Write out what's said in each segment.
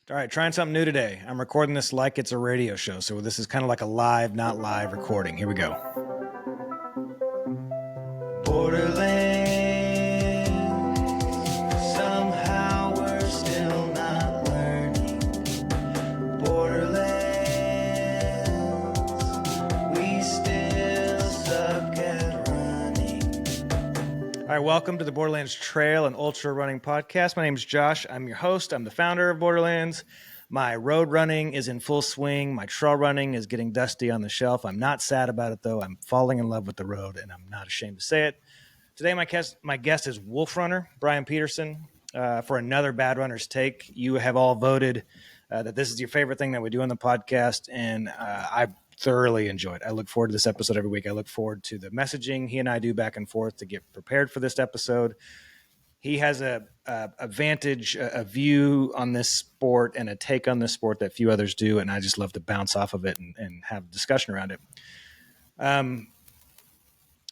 All right, trying something new today. I'm recording this like it's a radio show, so this is kind of like a live, not live recording. Here we go. Borderlands, somehow we're still not learning. Borderlands, we still suck at running. All right, welcome to the Borderlands Trail and Ultra Running Podcast. My name is Josh. I'm your host. I'm the founder of Borderlands. My road running is in full swing. My trail running is getting dusty on the shelf. I'm not sad about it, though. I'm falling in love with the road, and I'm not ashamed to say it. Today, my guest is Wolf Runner, Brian Peterson, for another Bad Runner's Take. You have all voted that this is your favorite thing that we do on the podcast, and I thoroughly enjoy it. I look forward to this episode every week. I look forward to the messaging he and I do back and forth to get prepared for this episode. He has a vantage, a view on this sport and a take on this sport that few others do, and I just love to bounce off of it and have a discussion around it.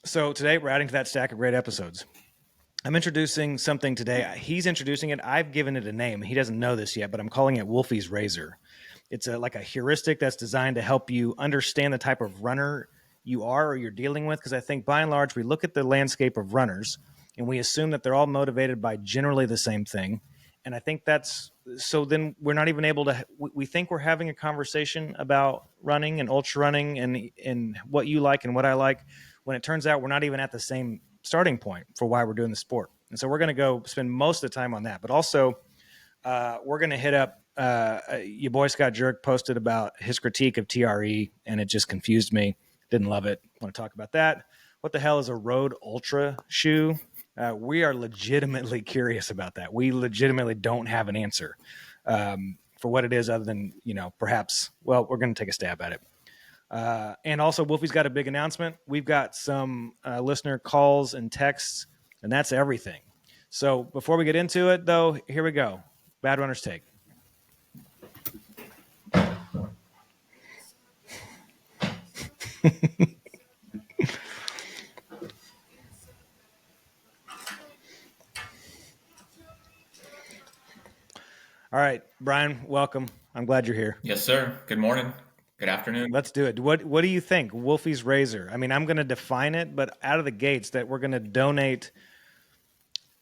So today we're adding to that stack of great episodes. I'm introducing something today. He's introducing it. I've given it a name. He doesn't know this yet, but I'm calling it Wolfie's Razor. It's like a heuristic that's designed to help you understand the type of runner you are or you're dealing with, because I think by and large we look at the landscape of runners and we assume that they're all motivated by generally the same thing. And I think that's, so then we're not even able to, we think we're having a conversation about running and ultra running and what you like and what I like, when it turns out we're not even at the same starting point for why we're doing the sport. And so we're going to go spend most of the time on that. But also we're going to hit up, your boy Scott Jerk posted about his critique of TRE, and it just confused me. Didn't love it. Want to talk about that. What the hell is a road ultra shoe? We are legitimately curious about that. We legitimately don't have an answer for what it is, other than, perhaps, well, we're going to take a stab at it. And also, Wolfie's got a big announcement. We've got some listener calls and texts, and that's everything. So before we get into it, though, here we go. Bad Runner's Take. All right, Brian, welcome. I'm glad you're here. Yes, sir. Good morning. Good afternoon. Let's do it. What do you think? Wolfie's Razor. I mean, I'm going to define it, but out of the gates that we're going to donate.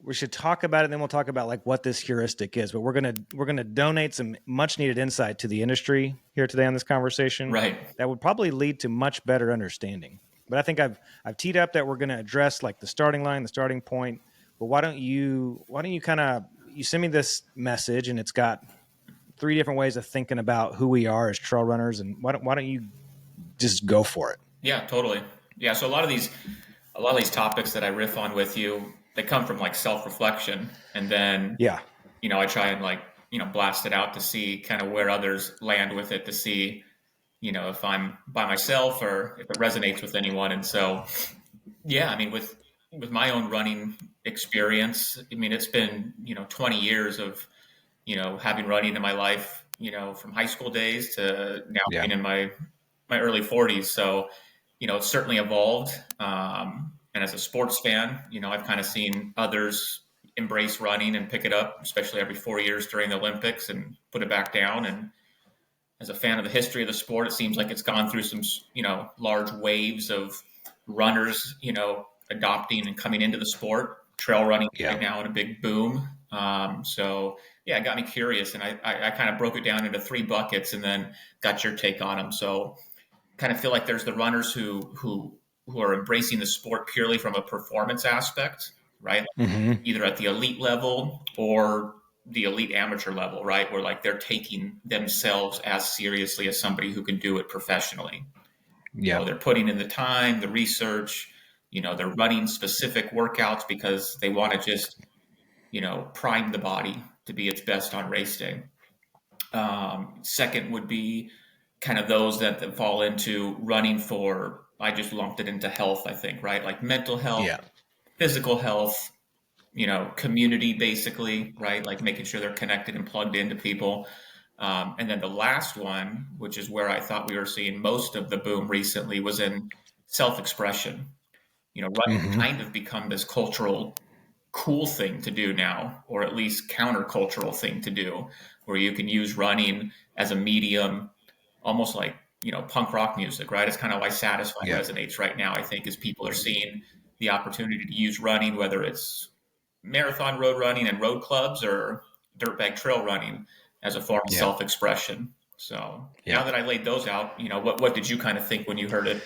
We should talk about it, and then we'll talk about like what this heuristic is. But we're gonna donate some much needed insight to the industry here today on this conversation. Right. That would probably lead to much better understanding. But I think I've teed up that we're going to address like the starting line, the starting point. But why don't you kind of, you send me this message, and it's got 3 different ways of thinking about who we are as trail runners, and why don't you just go for it? Yeah, totally. Yeah. So a lot of these topics that I riff on with you, they come from like self-reflection, and then, I try and blast it out to see kind of where others land with it, to see, if I'm by myself or if it resonates with anyone. And so, yeah, I mean, with my own running experience, I mean, it's been, 20 years of, having running in my life, from high school days to now being in my early 40s. So, it's certainly evolved. And as a sports fan, I've kind of seen others embrace running and pick it up, especially every 4 years during the Olympics, and put it back down. And as a fan of the history of the sport, it seems like it's gone through some, large waves of runners, adopting and coming into the sport. Trail running right now in a big boom. So yeah, it got me curious, and I kind of broke it down into 3 buckets, and then got your take on them. So kind of feel like there's the runners who are embracing the sport purely from a performance aspect, right? Mm-hmm. Either at the elite level or the elite amateur level, right? Where like they're taking themselves as seriously as somebody who can do it professionally. Yeah. They're putting in the time, the research, they're running specific workouts because they want to just, prime the body to be its best on race day. Second would be kind of those that fall into running for, I just lumped it into health, I think, right? Like mental health, physical health, community basically, right? Like making sure they're connected and plugged into people. And then the last one, which is where I thought we were seeing most of the boom recently, was in self-expression. Running kind of become this cultural cool thing to do now, or at least countercultural thing to do, where you can use running as a medium, almost like, punk rock music, right? It's kind of why Satisfy resonates right now, I think, is people are seeing the opportunity to use running, whether it's marathon road running and road clubs or dirtbag trail running, as a form of self-expression. So now that I laid those out, what did you kind of think when you heard it?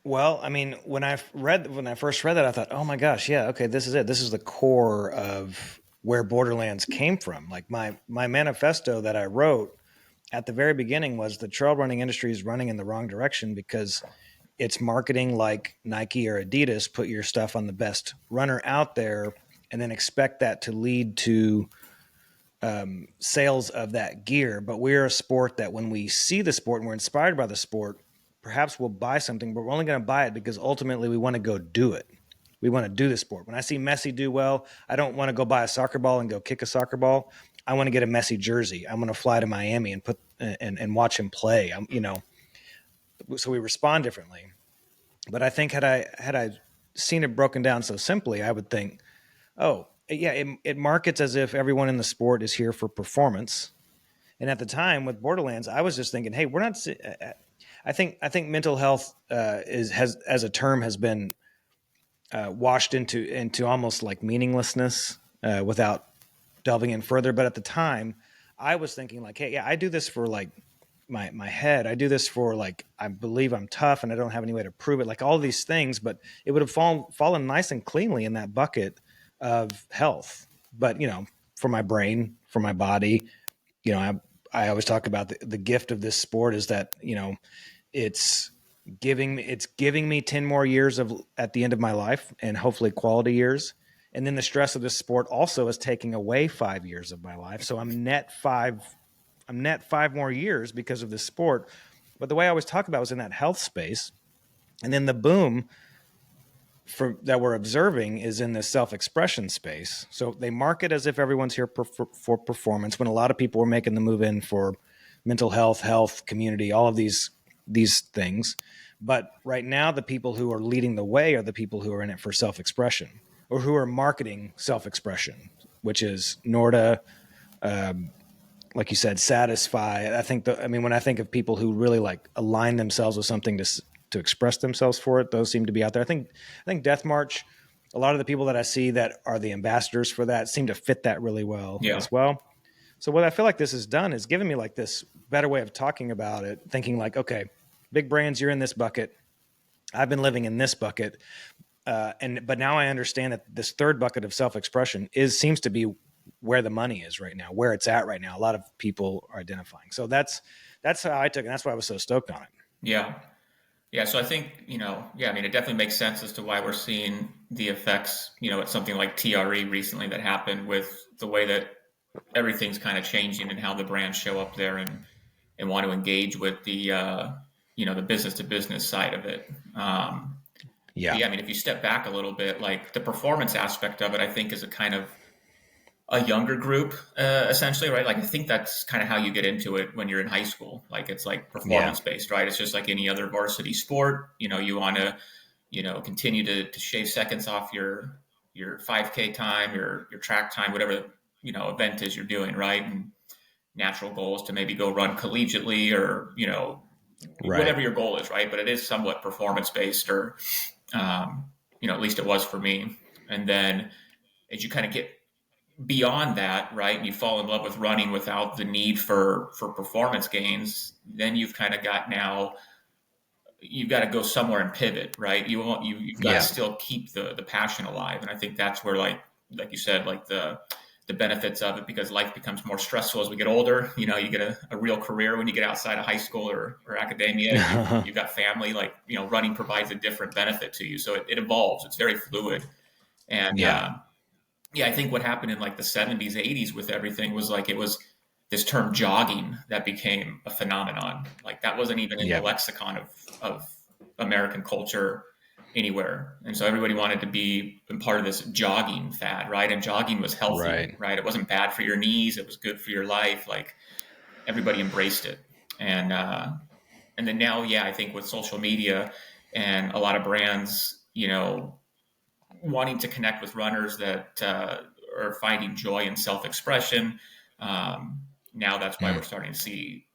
Well, I mean, when I first read that, I thought, oh my gosh, yeah, okay, this is it. This is the core of where Borderlands came from. Like my manifesto that I wrote at the very beginning was the trail running industry is running in the wrong direction because it's marketing like Nike or Adidas, put your stuff on the best runner out there, and then expect that to lead to sales of that gear. But we're a sport that when we see the sport and we're inspired by the sport, perhaps we'll buy something, but we're only going to buy it because ultimately we want to go do it. We want to do the sport. When I see Messi do well, I don't want to go buy a soccer ball and go kick a soccer ball. I want to get a Messi jersey. I want to fly to Miami and put and watch him play. So we respond differently. But I think had I seen it broken down so simply, I would think, oh yeah, it markets as if everyone in the sport is here for performance. And at the time with Borderlands, I was just thinking, hey, we're not. I think mental health has as a term has been washed into almost like meaninglessness without delving in further. But at the time, I was thinking like, hey, yeah, I do this for like my head. I do this for like I believe I'm tough and I don't have any way to prove it. Like all these things, but it would have fallen nice and cleanly in that bucket of health. But for my brain, for my body, I always talk about the gift of this sport is that it's giving me 10 more years of at the end of my life and hopefully quality years. And then the stress of this sport also is taking away 5 years of my life. So I'm net 5 more years because of this sport. But the way I always talk about was in that health space. And then the boom that we're observing is in this self-expression space. So they market as if everyone's here for performance when a lot of people are making the move in for mental health, community, all of these things. But right now, the people who are leading the way are the people who are in it for self-expression or who are marketing self-expression, which is Norda, like you said, Satisfy. When I think of people who really like align themselves with something to express themselves for it, those seem to be out there. I think Death March, a lot of the people that I see that are the ambassadors for that seem to fit that really well as well. So what I feel like this has done is given me like this better way of talking about it, thinking like, okay, big brands, you're in this bucket. I've been living in this bucket. But now I understand that this third bucket of self-expression seems to be where the money is right now, where it's at right now. A lot of people are identifying. So that's how I took it. And that's why I was so stoked on it. Yeah. Yeah. So I think, it definitely makes sense as to why we're seeing the effects, at something like TRE recently that happened with the way that everything's kind of changing and how the brands show up there and want to engage with the, the business to business side of it. If you step back a little bit, like the performance aspect of it, I think is a kind of a younger group, essentially, right? Like I think that's kind of how you get into it when you're in high school. Like it's like performance based, right? It's just like any other varsity sport. You want to, continue to shave seconds off your 5K time, your track time, whatever event is you're doing, right? And natural goal is to maybe go run collegiately or whatever your goal is, right? But it is somewhat performance based, or at least it was for me. And then as you kind of get beyond that, right, and you fall in love with running without the need for performance gains, then you've kind of you've got to go somewhere and pivot, right? You've got to still keep the passion alive. And I think that's where like you said, like the benefits of it, because life becomes more stressful as we get older. You get a real career when you get outside of high school or academia. You've got family, like, running provides a different benefit to you. So it evolves. It's very fluid. And I think what happened in like the 70s, 80s with everything was like it was this term jogging that became a phenomenon. Like that wasn't even in the lexicon of American culture anywhere. And so everybody wanted to be part of this jogging fad, right? And jogging was healthy, right? It wasn't bad for your knees. It was good for your life. Like everybody embraced it. And then now, I think with social media and a lot of brands, wanting to connect with runners that are finding joy in self-expression. Now that's why we're starting to see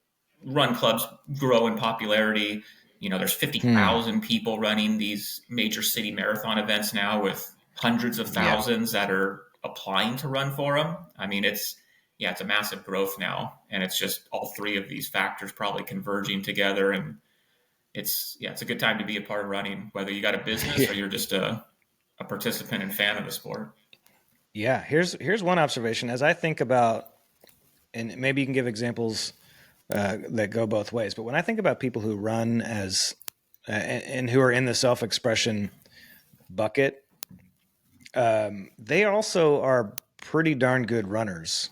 run clubs grow in popularity. There's 50,000 people running these major city marathon events now, with hundreds of thousands that are applying to run for them. I mean, it's a massive growth now, and it's just all three of these factors probably converging together. And it's a good time to be a part of running, whether you got a business or you're just a participant and fan of the sport. Yeah. Here's one observation as I think about, and maybe you can give examples that go both ways. But when I think about people who run as and who are in the self-expression bucket, they also are pretty darn good runners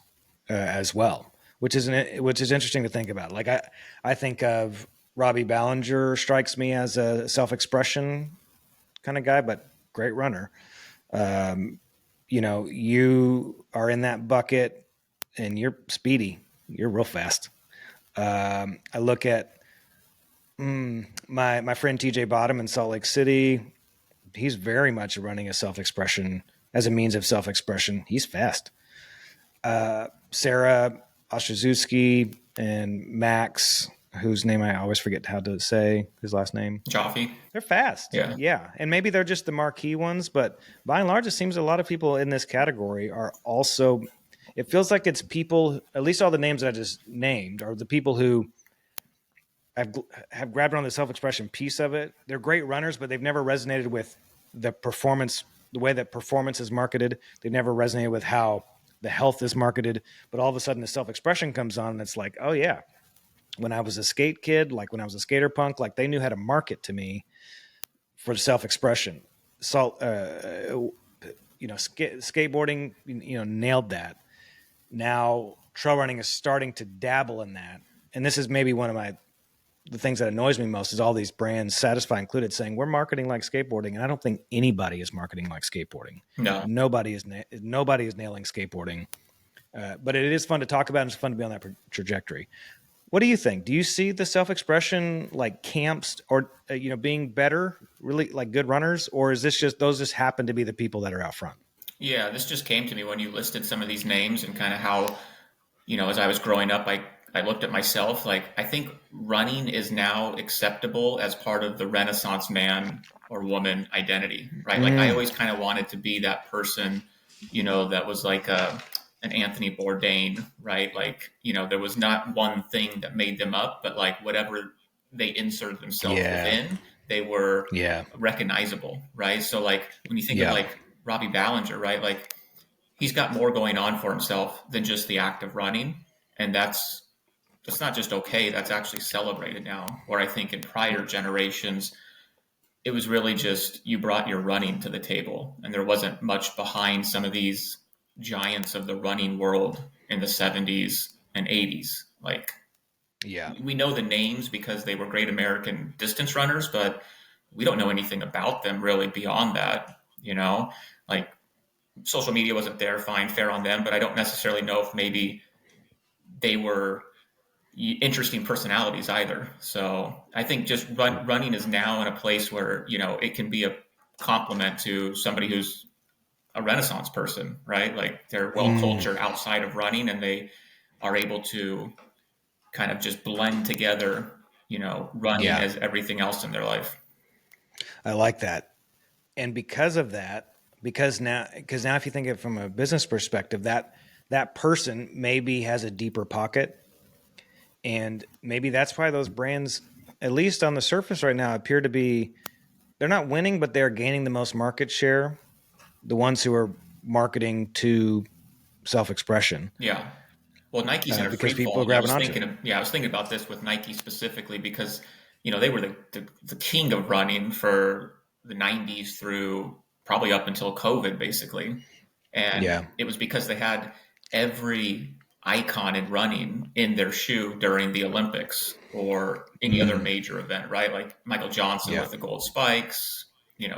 as well, which is interesting to think about. Like I think of Robbie Ballinger strikes me as a self-expression kind of guy, but great runner. You are in that bucket and you're speedy. You're real fast. I look at my friend TJ Bottom in Salt Lake City. He's very much running a self-expression as a means of self-expression. He's fast. Sarah Ostrozewski and Max, whose name I always forget how to say, his last name. Joffe. They're fast. Yeah. And maybe they're just the marquee ones, but by and large, it seems a lot of people in this category are also, it feels like it's people, at least all the names that I just named are the people who have grabbed on the self-expression piece of it. They're great runners, but they've never resonated with the performance, the way that performance is marketed. They've never resonated with how the health is marketed. But all of a sudden the self-expression comes on and it's like, oh yeah, when I was a skate kid, like when I was a skater punk, like they knew how to market to me for self-expression. Skateboarding, nailed that. Now trail running is starting to dabble in that. And this is maybe one of the things that annoys me most is all these brands, Satisfy included, saying we're marketing like skateboarding. And I don't think anybody is marketing like skateboarding. No, nobody is nailing skateboarding. But it is fun to talk about. And it's fun to be on that trajectory. What do you think? Do you see the self-expression like camps or, being better, really like good runners? Or is this those just happen to be the people that are out front? Yeah, this just came to me when you listed some of these names and kind of how, as I was growing up, I looked at myself. Like, I think running is now acceptable as part of the Renaissance man or woman identity, right? Like I always kind of wanted to be that person, that was like an Anthony Bourdain, right? Like, there was not one thing that made them up, but like whatever they inserted themselves within, they were recognizable, right? So like when you think of like Robbie Ballinger, right? Like he's got more going on for himself than just the act of running. And that's not just okay. That's actually celebrated now. Where I think in prior generations, it was really just you brought your running to the table, and there wasn't much behind some of these giants of the running world in the 70s and 80s. Like, we know the names because they were great American distance runners, but we don't know anything about them really beyond that. Like social media wasn't there, fair on them, but I don't necessarily know if maybe they were interesting personalities either. So I think just running is now in a place where, it can be a compliment to somebody who's a Renaissance person, right? Like they're well cultured outside of running, and they are able to kind of just blend together, running as everything else in their life. I like that. And because of that, because now if you think of it from a business perspective, that person maybe has a deeper pocket. And maybe that's why those brands, at least on the surface right now, appear to be, they're not winning, but they're gaining the most market share. The ones who are marketing to self-expression. Yeah. Well, Nike's in a because free people fall. are grabbing onto it. I was thinking about this with Nike specifically because, they were the king of running for the 90s through probably up until COVID, basically. And it was because they had every icon in running in their shoe during the Olympics or any other major event, right? Like Michael Johnson with the gold spikes,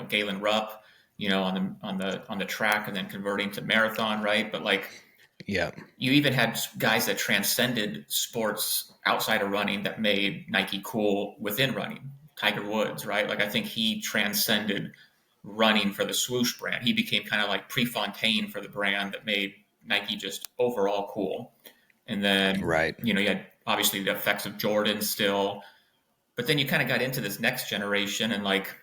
Galen Rupp, on the track and then converting to marathon, right? But like, you even had guys that transcended sports outside of running that made Nike cool within running. Tiger Woods, right? Like I think he transcended running for the swoosh brand. He became kind of like Prefontaine for the brand that made Nike just overall cool. And then, right, you had obviously the effects of Jordan still, but then you kind of got into this next generation, and like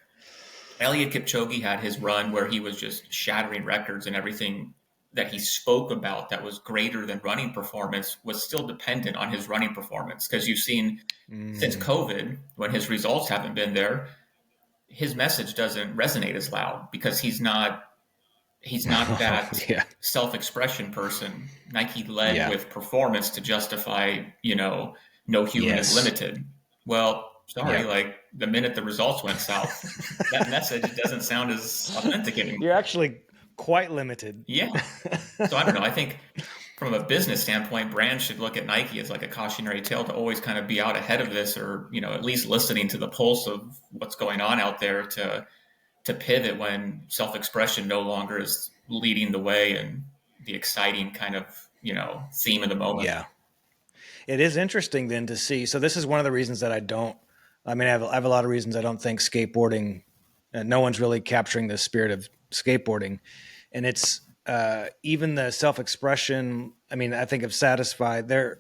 Eliud Kipchoge had his run where he was just shattering records, and everything that he spoke about that was greater than running performance was still dependent on his running performance. Because you've seen since COVID, when his results haven't been there, his message doesn't resonate as loud because he's not that yeah, self-expression person. Nike led with performance to justify, no human is limited. Well, sorry, like the minute the results went south, that message doesn't sound as authentic anymore. You're actually quite limited. Yeah. So I don't know. I think from a business standpoint, brands should look at Nike as like a cautionary tale to always kind of be out ahead of this, or, at least listening to the pulse of what's going on out there to pivot when self-expression no longer is leading the way and the exciting kind of, theme of the moment. Yeah. It is interesting then to see. So this is one of the reasons that I have a lot of reasons I don't think skateboarding, no one's really capturing the spirit of skateboarding. And it's even the self-expression. I mean, I think of Satisfied, they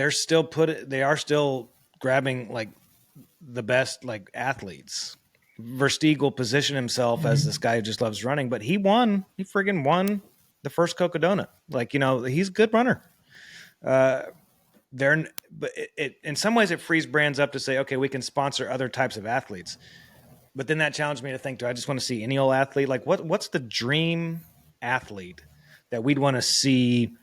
are still grabbing like the best like athletes. Versteeg positioned himself as this guy who just loves running, but he friggin' won the first Cocodona. Like, he's a good runner. But in some ways it frees brands up to say, okay, we can sponsor other types of athletes. But then that challenged me to think, do I just want to see any old athlete? Like what's the dream athlete that we'd want to see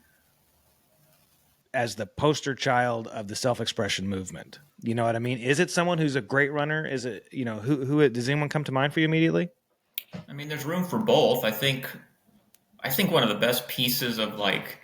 as the poster child of the self-expression movement? You know what I mean? Is it someone who's a great runner? Is it, who does anyone come to mind for you immediately? I mean, there's room for both. I think one of the best pieces of like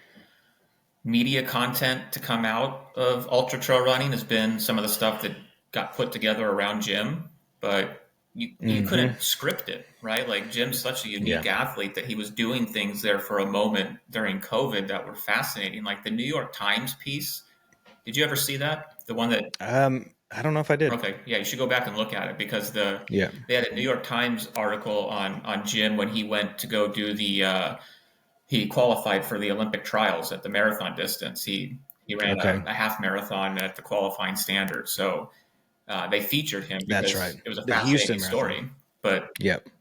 media content to come out of ultra trail running has been some of the stuff that got put together around Jim, but you couldn't script it, right? Like Jim's such a unique athlete that he was doing things there for a moment during COVID that were fascinating. Like the New York Times piece. Did you ever see that? The one that I don't know if I did. Okay, yeah, you should go back and look at it because they had a New York Times article on Jim when he went to go do he qualified for the Olympic trials at the marathon distance. He ran a half marathon at the qualifying standard. So they featured him because it was a fascinating story. But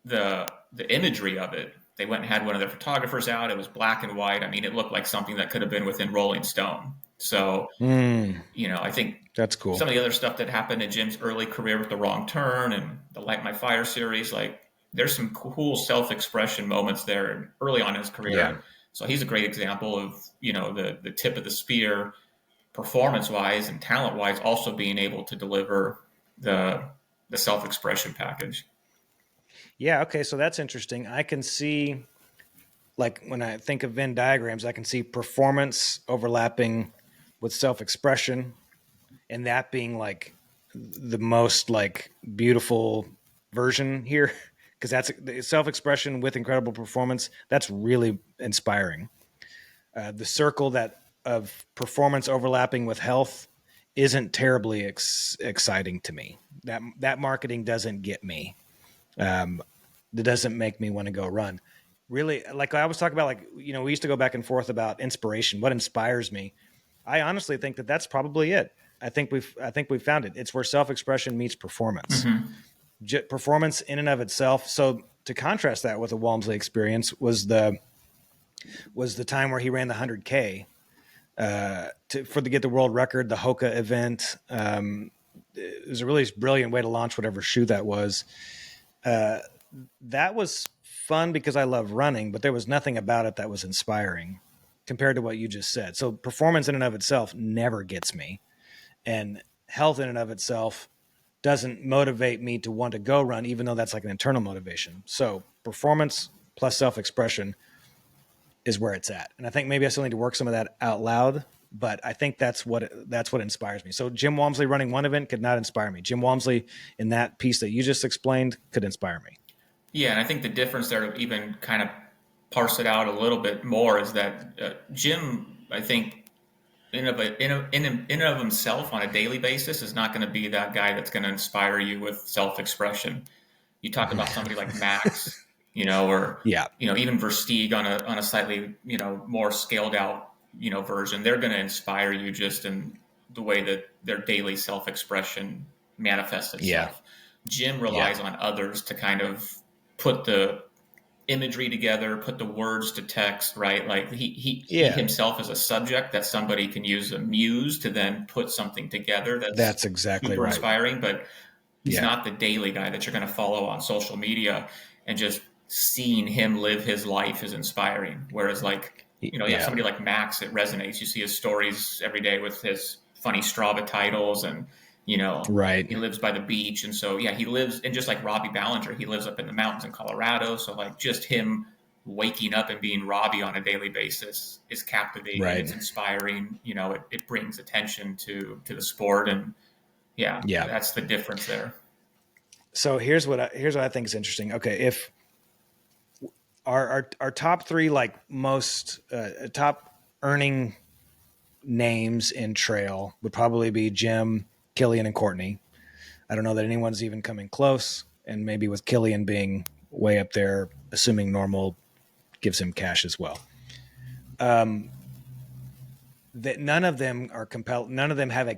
the imagery of it, they went and had one of their photographers out. It was black and white. I mean, it looked like something that could have been within Rolling Stone. So, I think that's cool. Some of the other stuff that happened in Jim's early career with the Wrong Turn and the Light My Fire series, like there's some cool self-expression moments there early on in his career. Yeah. So he's a great example of, the tip of the spear performance-wise and talent-wise also being able to deliver the self-expression package. Yeah, okay, so that's interesting. I can see, like when I think of Venn diagrams, I can see performance overlapping with self-expression, and that being like the most like beautiful version here, because that's self-expression with incredible performance. That's really inspiring. The circle of performance overlapping with health isn't terribly exciting to me. That marketing doesn't get me. That doesn't make me want to go run. Really, like I was talking about, like, we used to go back and forth about inspiration. What inspires me? I honestly think that that's probably it. I think we've found it. It's where self-expression meets performance. Mm-hmm. Performance in and of itself. So to contrast that with the Walmsley experience was the time where he ran the 100K to get the world record, the Hoka event. It was a really brilliant way to launch whatever shoe that was. That was fun because I love running, but there was nothing about it that was inspiring compared to what you just said. So performance in and of itself never gets me, and health in and of itself doesn't motivate me to want to go run, even though that's like an internal motivation. So performance plus self-expression is where it's at. And I think maybe I still need to work some of that out loud, but I think that's what inspires me. So Jim Walmsley running one event could not inspire me. Jim Walmsley in that piece that you just explained could inspire me. Yeah, and I think the difference there, even kind of parse it out a little bit more, is that Jim, I think, in and of himself on a daily basis is not going to be that guy that's going to inspire you with self-expression. You talk about somebody like Max, you know, or, Yeah. you know, even Versteeg on a slightly, you know, more scaled out, you know, version. They're going to inspire you just in the way that their daily self-expression manifests Yeah. itself. Jim relies on others to kind of put the imagery together, put the words to text, right? Like he himself is a subject that somebody can use a muse to then put something together That's exactly super right. inspiring, but he's not the daily guy that you're going to follow on social media, and just seeing him live his life is inspiring. Whereas like, you know, somebody like Max, it resonates. You see his stories every day with his funny Strava titles, and, you know, he lives by the beach. And so, yeah, he lives, and just like Robbie Ballinger, he lives up in the mountains in Colorado. So like just him waking up and being Robbie on a daily basis is captivating. It's inspiring. You know, it brings attention to the sport, and that's the difference there. So here's what I think is interesting. Okay, if our top three, like most top earning names in trail would probably be Jim, Killian, and Courtney. I don't know that anyone's even coming close, and maybe with Killian being way up there, assuming normal gives him cash as well. That none of them are compelled. None of them have a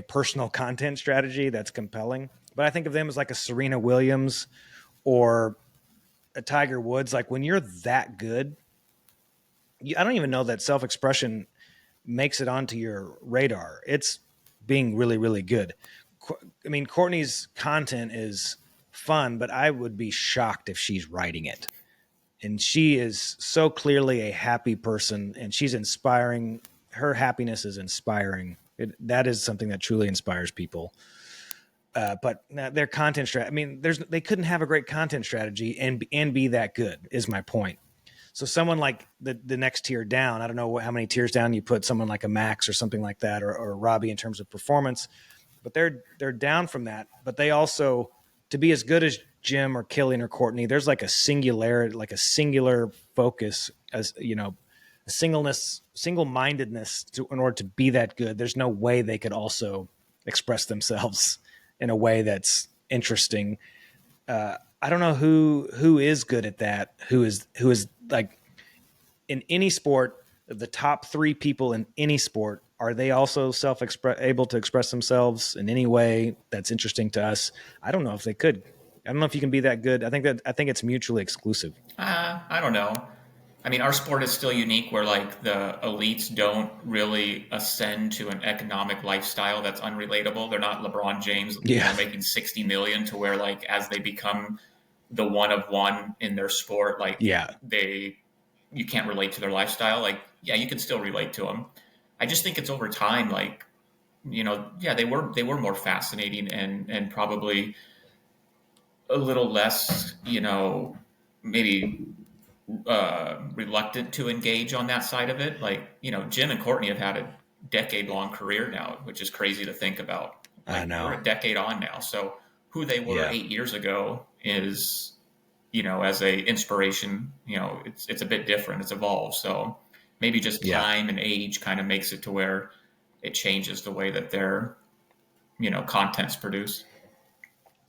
personal content strategy that's compelling. But I think of them as like a Serena Williams or a Tiger Woods. Like when you're that good, I don't even know that self-expression makes it onto your radar. It's being really, really good. I mean, Courtney's content is fun, but I would be shocked if she's writing it. And she is so clearly a happy person, and she's inspiring. Her happiness is inspiring. That is something that truly inspires people. But their content strategy, I mean, they couldn't have a great content strategy and be that good, is my point. So someone like the next tier down, I don't know how many tiers down you put someone like a Max or something like that, or Robbie in terms of performance, but they're down from that. But they also, to be as good as Jim or Killian or Courtney, there's like a singular focus, as you know, a single-mindedness in order to be that good. There's no way they could also express themselves in a way that's interesting. I don't know who is good at that. Who is like in any sport, the top three people in any sport, are they also able to express themselves in any way that's interesting to us? I don't know if they could. I don't know if you can be that good. I think it's mutually exclusive. I don't know. I mean, our sport is still unique where like the elites don't really ascend to an economic lifestyle that's unrelatable. They're not LeBron James, you know, making 60 million to where like as they become the one of one in their sport, like you can't relate to their lifestyle. Like, yeah, you can still relate to them. I just think it's over time, like, you know, yeah, they were more fascinating and probably a little less, you know, maybe reluctant to engage on that side of it. Like, you know, Jim and Courtney have had a decade-long career now, which is crazy to think about. Like, I know. we're a decade on now. So who they were 8 years ago is, you know, as a inspiration, you know, it's a bit different. It's evolved. So maybe just time and age kind of makes it to where it changes the way that their, you know, content's produced.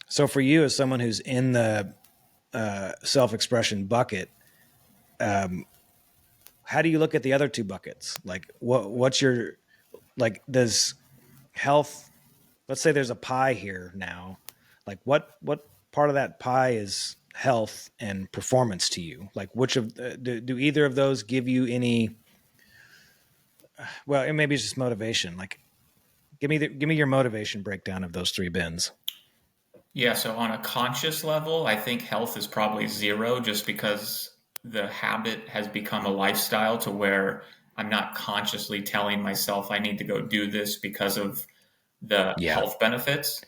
So for you, as someone who's in the self-expression bucket, how do you look at the other two buckets? Like what's your, like, does health, let's say there's a pie here now, like what part of that pie is health and performance to you? Like which of do either of those give you any, well, maybe it's just motivation. Like give me your motivation breakdown of those three bins. Yeah, so on a conscious level, I think health is probably zero just because the habit has become a lifestyle to where I'm not consciously telling myself I need to go do this because of the health benefits.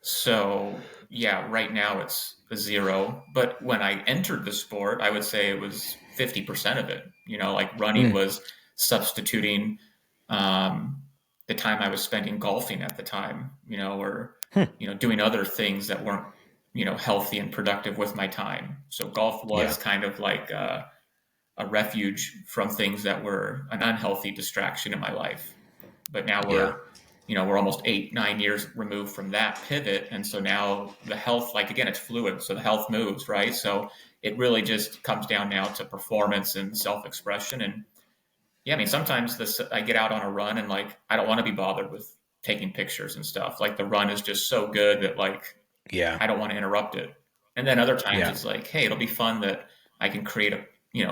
So, yeah, right now it's a zero. But when I entered the sport, I would say it was 50% of it. You know, like running was substituting the time I was spending golfing at the time, you know, or you know, doing other things that weren't, you know, healthy and productive with my time. So golf was kind of like a refuge from things that were an unhealthy distraction in my life. But now we're we're almost 8-9 years removed from that pivot. And so now the health, like, again, it's fluid. So the health moves, right? So it really just comes down now to performance and self-expression. And yeah, I mean, sometimes I get out on a run and like, I don't want to be bothered with taking pictures and stuff. Like the run is just so good that like, yeah, I don't want to interrupt it. And then other times yeah, it's like, hey, it'll be fun that I can create a,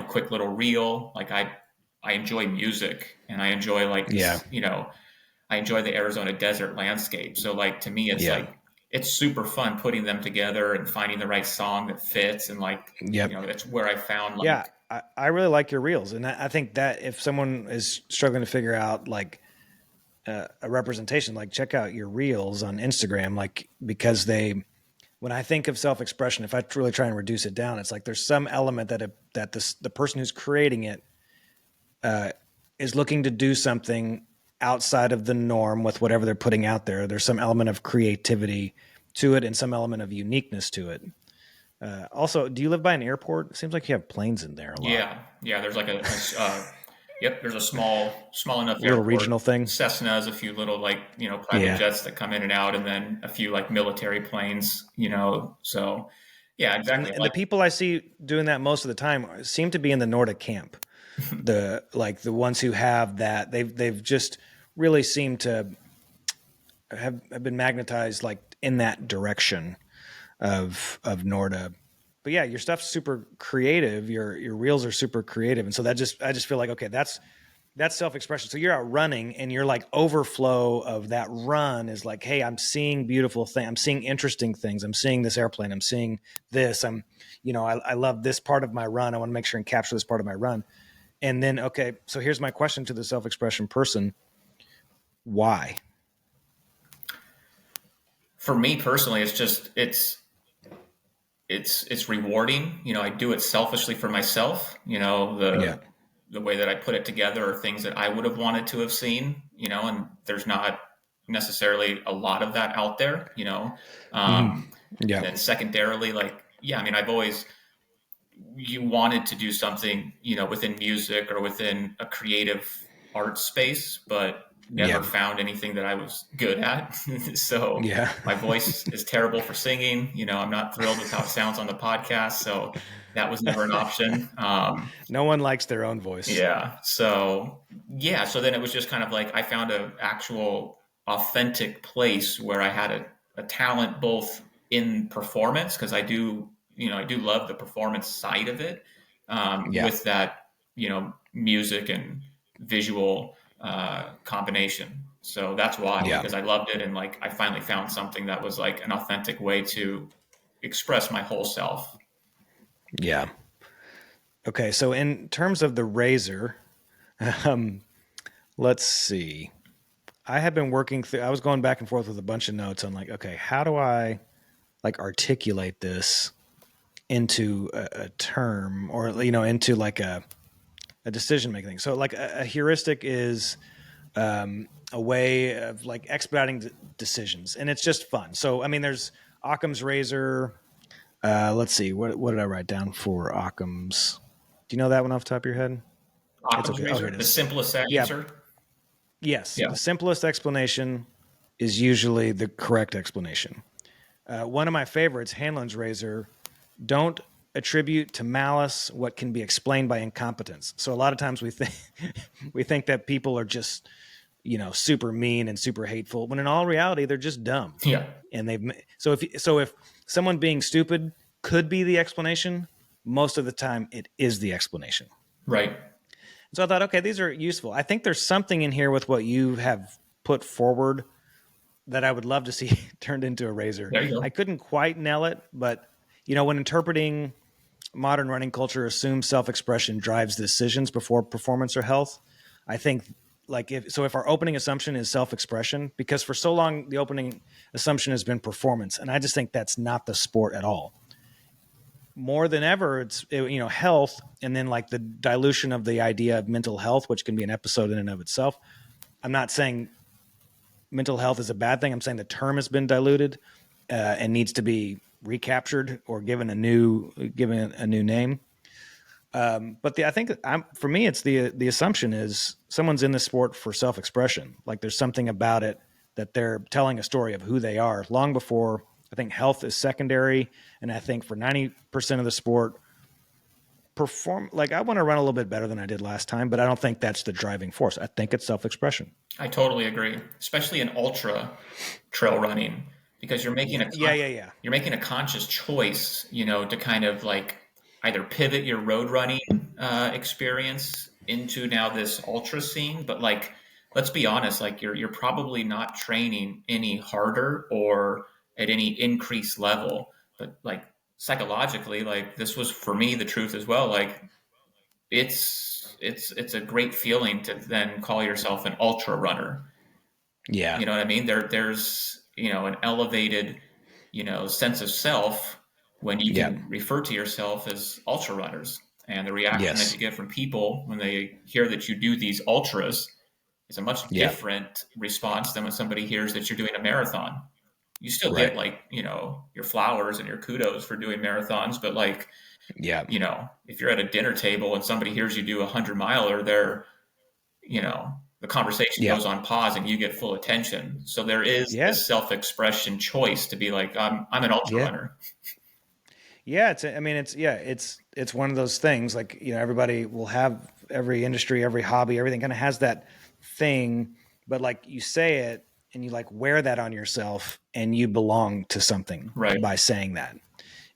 quick little reel. Like I enjoy music and I enjoy like, yeah, I enjoy the Arizona desert landscape. So like, to me, it's yeah, like, it's super fun putting them together and finding the right song that fits. And like, yep. that's where I found like, Yeah, I really like your reels, and I think that if someone is struggling to figure out like a representation, like check out your reels on Instagram, like because when I think of self-expression, if I really try and reduce it down, it's like there's some element that the person who's creating it is looking to do something outside of the norm with whatever they're putting out there. There's some element of creativity to it and some element of uniqueness to it. Also, do you live by an airport? It seems like you have planes in there a lot. Yeah. There's like yep. There's a small enough little airport. Regional thing. Cessnas, a few little like private jets that come in and out, and then a few like military planes. So yeah, exactly. And the people I see doing that most of the time seem to be in the Nordic camp. the ones who have that, they've just really seemed to have been magnetized like in that direction of Norda. But yeah, your stuff's super creative. Your reels are super creative, and so I just feel like okay, that's self-expression. So you're out running, and you're like overflow of that run is like, hey, I'm seeing beautiful things. I'm seeing interesting things. I'm seeing this airplane. I'm seeing this. I love this part of my run. I want to make sure and capture this part of my run. And then okay, so here's my question to the self-expression person: why? For me personally, it's just it's rewarding. I do it selfishly for myself. The way that I put it together are things that I would have wanted to have seen. And there's not necessarily a lot of that out there. And secondarily, like I mean, I've always wanted to do something within music or within a creative art space, but never found anything that I was good at. So my voice is terrible for singing. I'm not thrilled with how it sounds on the podcast. So that was never an option. No one likes their own voice. Yeah. So then it was just kind of like I found an actual authentic place where I had a talent both in performance, because I do love the performance side of it, with that, music and visual combination. So that's why, because I loved it. And like, I finally found something that was like an authentic way to express my whole self. Yeah. Okay. So in terms of the razor, let's see. I have been working through, I was going back and forth with a bunch of notes on like, okay, how do I like articulate this into a term or, into like a decision-making thing. So like a heuristic is a way of like expediting decisions, and it's just fun. So, I mean, there's Occam's razor. Let's see. What did I write down for Occam's? Do you know that one off the top of your head? Occam's razor, the simplest answer? Yes. Yeah. The simplest explanation is usually the correct explanation. One of my favorites, Hanlon's razor, don't attribute to malice what can be explained by incompetence. So a lot of times we think that people are just, super mean and super hateful, when in all reality they're just dumb. Yeah. And if someone being stupid could be the explanation, most of the time it is the explanation. Right. So I thought, okay, these are useful. I think there's something in here with what you have put forward that I would love to see turned into a razor. There you go. I couldn't quite nail it, but when interpreting modern running culture assumes self-expression drives decisions before performance or health, I think if our opening assumption is self-expression, because for so long the opening assumption has been performance, and I just think that's not the sport at all. More than ever, it's health, and then like the dilution of the idea of mental health, which can be an episode in and of itself. I'm not saying mental health is a bad thing. I'm saying the term has been diluted and needs to be recaptured or given a new name. But I think for me, it's the assumption is someone's in the sport for self-expression. Like there's something about it that they're telling a story of who they are long before. I think health is secondary. And I think for 90% of the sport, I want to run a little bit better than I did last time, but I don't think that's the driving force. I think it's self-expression. I totally agree, especially in ultra trail running, because you're making you're making a conscious choice, to kind of like either pivot your road running experience into now this ultra scene. But like, let's be honest, like you're probably not training any harder or at any increased level, but like psychologically, like this was for me the truth as well. Like it's a great feeling to then call yourself an ultra runner. Yeah. You know what I mean? There's, an elevated, sense of self when you can refer to yourself as ultra runners. And the reaction that you get from people when they hear that you do these ultras is a much different response than when somebody hears that you're doing a marathon. You still get like, your flowers and your kudos for doing marathons, but like, if you're at a dinner table and somebody hears you do 100-miler, they're, the conversation goes on pause and you get full attention. So there is this self-expression choice to be like, I'm an ultra runner. Yeah. It's one of those things like, everybody will have, every industry, every hobby, everything kind of has that thing, but like you say it and you like wear that on yourself and you belong to something by saying that.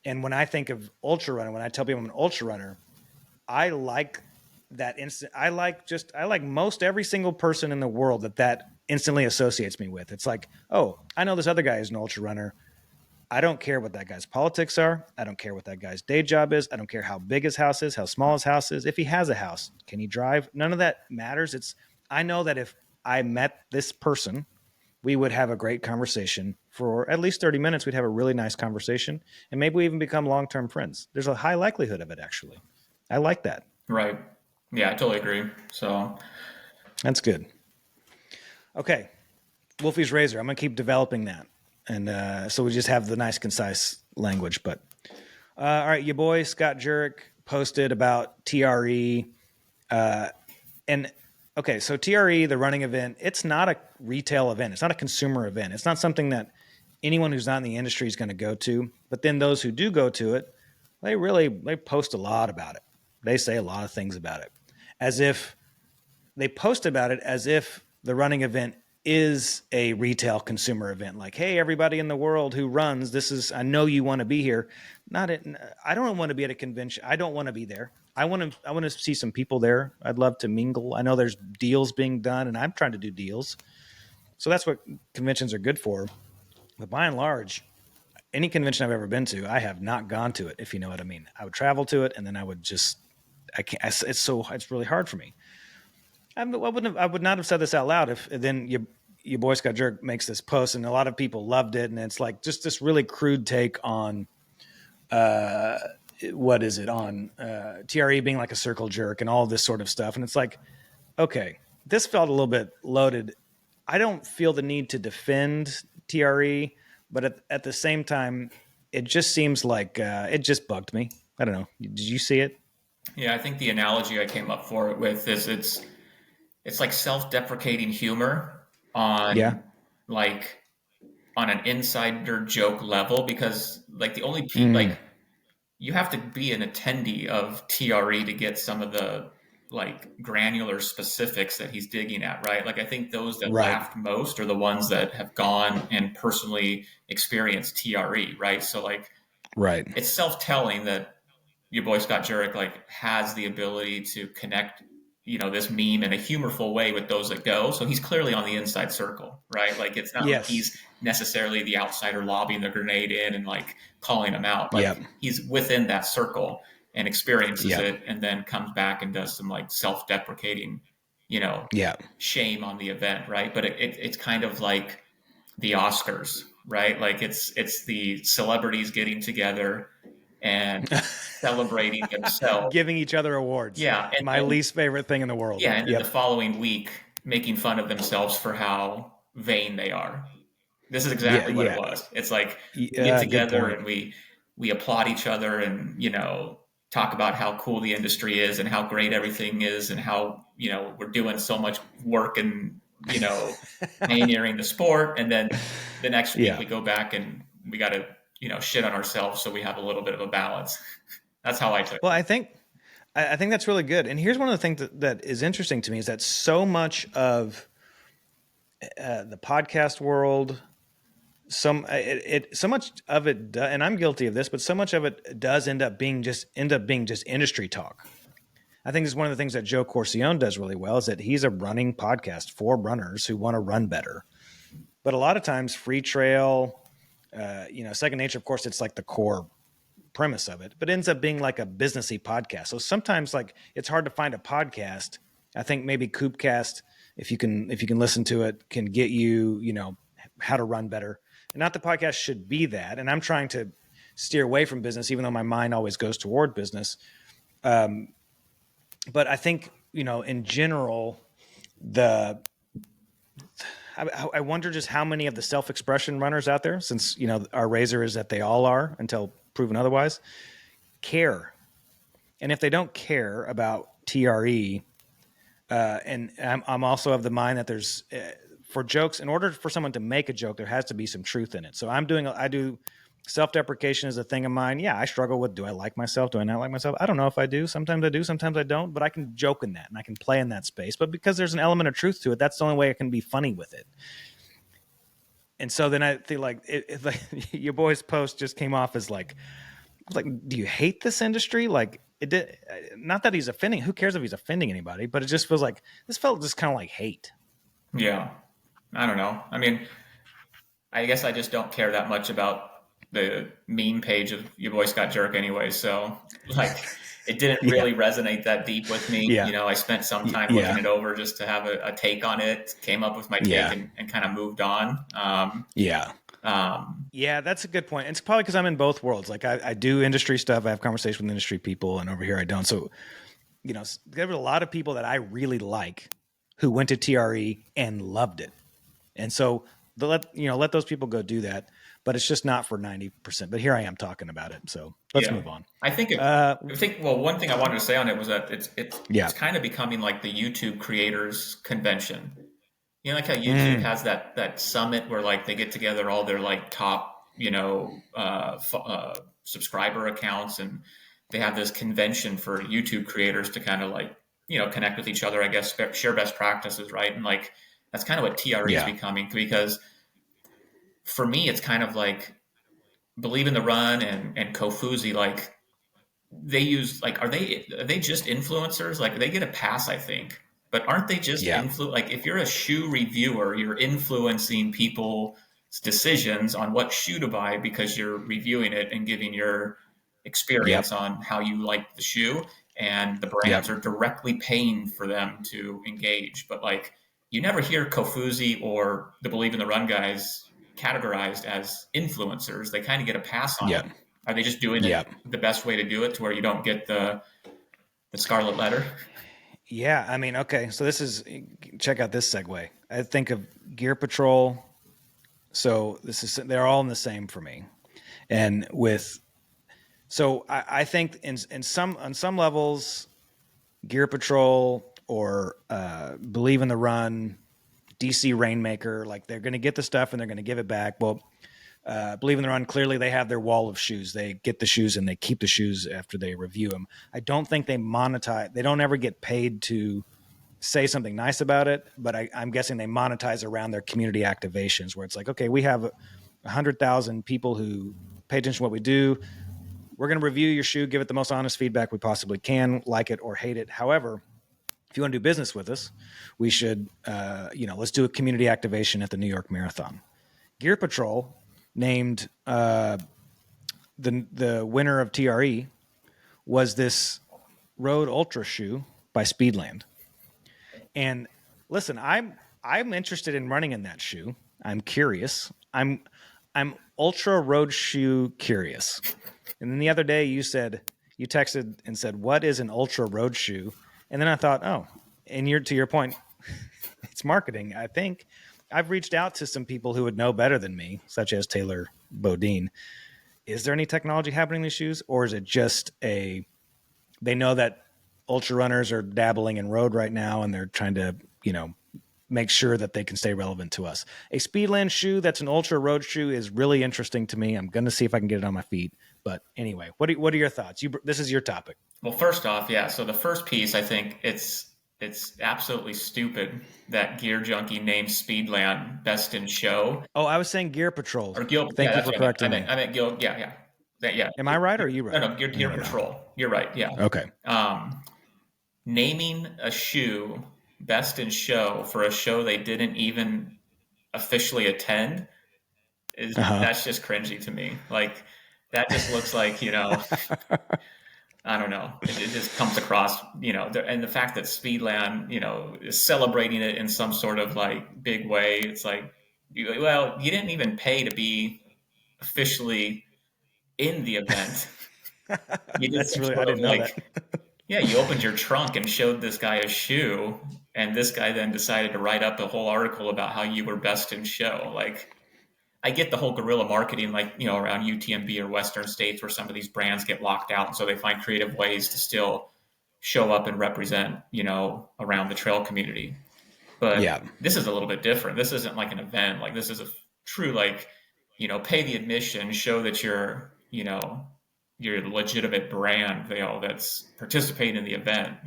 And when I think of ultra runner, when I tell people I'm an ultra runner, I like that instant. I like most every single person in the world that instantly associates me with. It's like, oh, I know this other guy is an ultra runner. I don't care what that guy's politics are. I don't care what that guy's day job is. I don't care how big his house is, how small his house is. If he has a house, can he drive? None of that matters. I know that if I met this person, we would have a great conversation for at least 30 minutes. We'd have a really nice conversation and maybe we even become long-term friends. There's a high likelihood of it, actually. I like that. Right. Yeah, I totally agree. So that's good. Okay. Wolfie's Razor. I'm going to keep developing that. And so we just have the nice, concise language. But all right, your boy, Scott Jurek, posted about TRE. And okay, so TRE, the running event, it's not a retail event. It's not a consumer event. It's not something that anyone who's not in the industry is going to go to. But then those who do go to it, they post a lot about it. They say a lot of things about it. They post about it as if the running event is a retail consumer event. Like, hey, everybody in the world who runs, I know you want to be here. I don't want to be at a convention. I don't want to be there. I want to see some people there. I'd love to mingle. I know there's deals being done and I'm trying to do deals. So that's what conventions are good for. But by and large, any convention I've ever been to, I have not gone to it, if you know what I mean. I would travel to it and then I can't, it's really hard for me. I would not have said this out loud if then your boy Scott Jerk makes this post and a lot of people loved it. And it's like just this really crude take on, what is it on TRE being like a circle jerk and all this sort of stuff. And it's like, okay, this felt a little bit loaded. I don't feel the need to defend TRE, but at the same time, it just seems like it just bugged me. I don't know. Did you see it? Yeah, I think the analogy I came up for it with is it's like self-deprecating humor on on an insider joke level, because like the only people like you have to be an attendee of TRE to get some of the like granular specifics that he's digging at, right? Like I think those that laughed most are the ones that have gone and personally experienced TRE, right? So like it's self-telling that your boy Scott Jurek like has the ability to connect, this meme in a humorful way with those that go. So he's clearly on the inside circle, right? Like it's not like he's necessarily the outsider lobbing the grenade in and like calling them out. Like he's within that circle and experiences it and then comes back and does some like self-deprecating, shame on the event, right? But it's kind of like the Oscars, right? Like it's the celebrities getting together and celebrating themselves, giving each other awards. Yeah, and my least favorite thing in the world. Yeah, and then the following week making fun of themselves for how vain they are. This is exactly what it was. It's like we get together and we applaud each other and talk about how cool the industry is and how great everything is and how we're doing so much work and pioneering the sport. And then the next week we go back and we got to, shit on ourselves. So we have a little bit of a balance. That's how I took it. Well, I think that's really good. And here's one of the things that is interesting to me is that so much of the podcast world, so much of it, and I'm guilty of this, but so much of it does end up being just industry talk. I think this is one of the things that Joe Corcione does really well is that he's a running podcast for runners who want to run better. But a lot of times Free Trail, Second Nature, of course, it's like the core premise of it, but it ends up being like a businessy podcast. So sometimes like it's hard to find a podcast. I think maybe Coopcast, if you can listen to it, can get you, how to run better. And not the podcast should be that. And I'm trying to steer away from business, even though my mind always goes toward business. But I think, in general, I wonder just how many of the self-expression runners out there, since, our razor is that they all are until proven otherwise, care. And if they don't care about TRE, and I'm also of the mind that there's, for jokes, in order for someone to make a joke, there has to be some truth in it. So I do self-deprecation is a thing of mine. Yeah, I struggle with, do I like myself? Do I not like myself? I don't know if I do. Sometimes I do, sometimes I don't, but I can joke in that and I can play in that space. But because there's an element of truth to it, that's the only way I can be funny with it. And so then I feel like, your boy's post just came off as like, do you hate this industry? Like, it did, not that he's offending. Who cares if he's offending anybody? But it just feels like, this felt just kind of like hate. Yeah. I don't know. I mean, I guess I just don't care that much about the meme page of Your Boy Scott Jerk anyway. So like it didn't really resonate that deep with me. Yeah. I spent some time looking it over just to have a take on it, came up with my take and kind of moved on. Yeah, that's a good point. It's probably because I'm in both worlds. Like I do industry stuff. I have conversations with industry people, and over here I don't. So, there were a lot of people that I really like who went to TRE and loved it. And so let those people go do that. But it's just not for 90%. But here I am talking about it. So let's move on. I think one thing I wanted to say on it was that it's kind of becoming like the YouTube creators convention. Like how YouTube has that summit where like they get together all their like top, subscriber accounts, and they have this convention for YouTube creators to kind of like, connect with each other, I guess, share best practices, right? And like that's kind of what TRE is becoming, because for me, it's kind of like Believe in the Run and Kofuzi. Like they use, like, are they just influencers? Like they get a pass, I think, but aren't they just like if you're a shoe reviewer, you're influencing people's decisions on what shoe to buy because you're reviewing it and giving your experience on how you like the shoe, and the brands are directly paying for them to engage. But like you never hear Kofuzi or the Believe in the Run guys categorized as influencers. They kind of get a pass on it. Are they just doing it the best way to do it to where you don't get the scarlet letter? Yeah, I mean, okay, so check out this segue. I think of Gear Patrol. So they're all in the same for me. And I think on some levels, Gear Patrol or Believe in the Run, DC Rainmaker, like they're going to get the stuff and they're going to give it back. Well, Believe in the Run, clearly they have their wall of shoes. They get the shoes and they keep the shoes after they review them. I don't think they monetize. They don't ever get paid to say something nice about it, but I'm guessing they monetize around their community activations where it's like, okay, we have 100,000 people who pay attention to what we do. We're going to review your shoe, give it the most honest feedback we possibly can, like it or hate it. However, if you want to do business with us, we should, let's do a community activation at the New York Marathon. Gear Patrol named the winner of TRE was this Road Ultra shoe by Speedland. And listen, I'm interested in running in that shoe. I'm curious. I'm ultra road shoe curious. And then the other day you texted and said, "What is an ultra road shoe?" And then I thought, to your point, it's marketing. I think I've reached out to some people who would know better than me, such as Taylor Bodine. Is there any technology happening in these shoes, or is it just they know that ultra runners are dabbling in road right now and they're trying to, make sure that they can stay relevant to us. A Speedland shoe that's an ultra road shoe is really interesting to me. I'm going to see if I can get it on my feet. But anyway, what are your thoughts? This is your topic. Well, first off, yeah. So the first piece, I think it's absolutely stupid that Gear Junkie named Speedland Best in Show. Oh, I was saying Gear Patrol. Or Gil. Thank you for correcting me. I meant Gil. Yeah. Yeah. Am I right or are you right? No, Gear Patrol. You're right. Yeah. Okay. Naming a shoe Best in Show for a show they didn't even officially attend is that's just cringy to me. Like that just looks like, I don't know. It just comes across, and the fact that Speedland, is celebrating it in some sort of like big way. It's like, well, you didn't even pay to be officially in the event. You did That's really, I didn't know that. Yeah, you opened your trunk and showed this guy a shoe, and this guy then decided to write up a whole article about how you were best in show. Like, I get the whole guerrilla marketing, like, around UTMB or Western states where some of these brands get locked out. And so they find creative ways to still show up and represent, around the trail community. But This is a little bit different. This isn't like an event. Like this is a true, like, pay the admission, show that you're a legitimate brand, that's participating in the event.